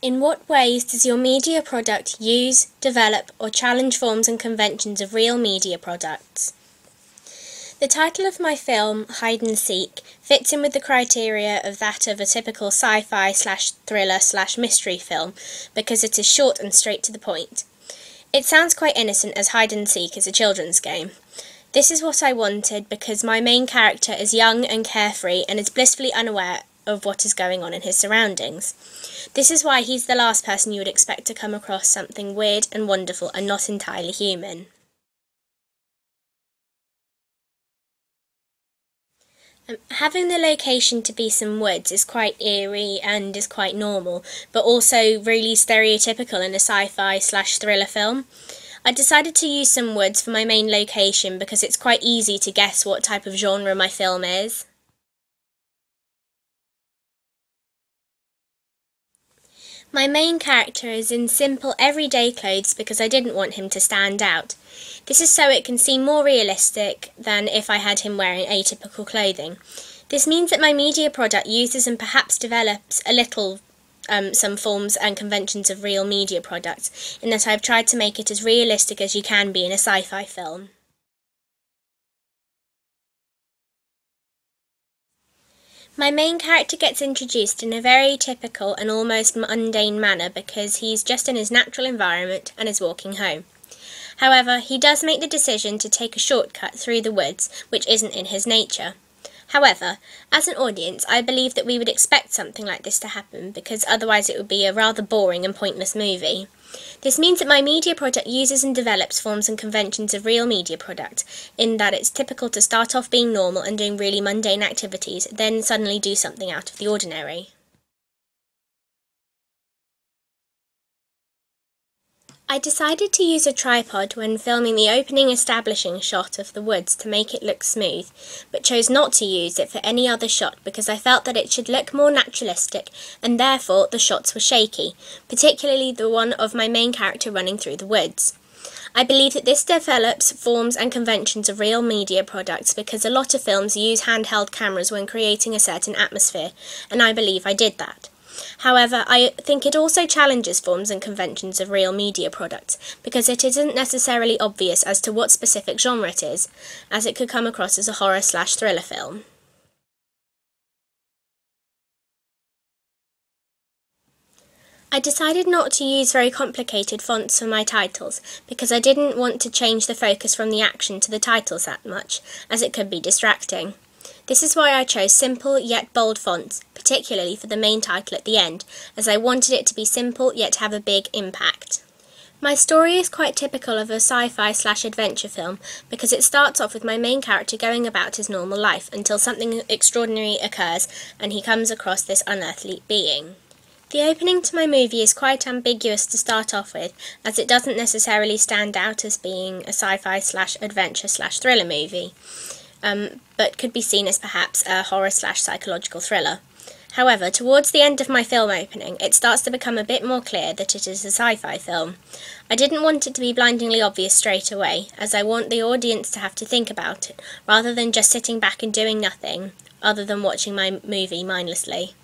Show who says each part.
Speaker 1: In what ways does your media product use, develop, or challenge forms and conventions of real media products? The title of my film, Hide and Seek, fits in with the criteria of that of a typical sci-fi/thriller/mystery film because it is short and straight to the point. It sounds quite innocent as hide and seek is a children's game. This is what I wanted because my main character is young and carefree and is blissfully unaware of what is going on in his surroundings. This is why he's the last person you would expect to come across something weird and wonderful and not entirely human. Having the location to be some woods is quite eerie and is quite normal, but also really stereotypical in a sci-fi/thriller film. I decided to use some woods for my main location because it's quite easy to guess what type of genre my film is. My main character is in simple, everyday clothes because I didn't want him to stand out. This is so it can seem more realistic than if I had him wearing atypical clothing. This means that my media product uses and perhaps develops a little some forms and conventions of real media products, in that I've tried to make it as realistic as you can be in a sci-fi film. My main character gets introduced in a very typical and almost mundane manner because he's just in his natural environment and is walking home. However, he does make the decision to take a shortcut through the woods, which isn't in his nature. However, as an audience, I believe that we would expect something like this to happen because otherwise it would be a rather boring and pointless movie. This means that my media product uses and develops forms and conventions of real media product, in that it's typical to start off being normal and doing really mundane activities, then suddenly do something out of the ordinary. I decided to use a tripod when filming the opening establishing shot of the woods to make it look smooth, but chose not to use it for any other shot because I felt that it should look more naturalistic and therefore the shots were shaky, particularly the one of my main character running through the woods. I believe that this develops forms and conventions of real media products because a lot of films use handheld cameras when creating a certain atmosphere, and I believe I did that. However, I think it also challenges forms and conventions of real media products, because it isn't necessarily obvious as to what specific genre it is, as it could come across as a horror/thriller film. I decided not to use very complicated fonts for my titles, because I didn't want to change the focus from the action to the titles that much, as it could be distracting. This is why I chose simple yet bold fonts, particularly for the main title at the end, as I wanted it to be simple yet have a big impact. My story is quite typical of a sci-fi/adventure film because it starts off with my main character going about his normal life until something extraordinary occurs and he comes across this unearthly being. The opening to my movie is quite ambiguous to start off with, as it doesn't necessarily stand out as being a sci-fi/adventure/thriller movie. But could be seen as perhaps a horror/psychological thriller. However, towards the end of my film opening, it starts to become a bit more clear that it is a sci-fi film. I didn't want it to be blindingly obvious straight away, as I want the audience to have to think about it, rather than just sitting back and doing nothing, other than watching my movie mindlessly.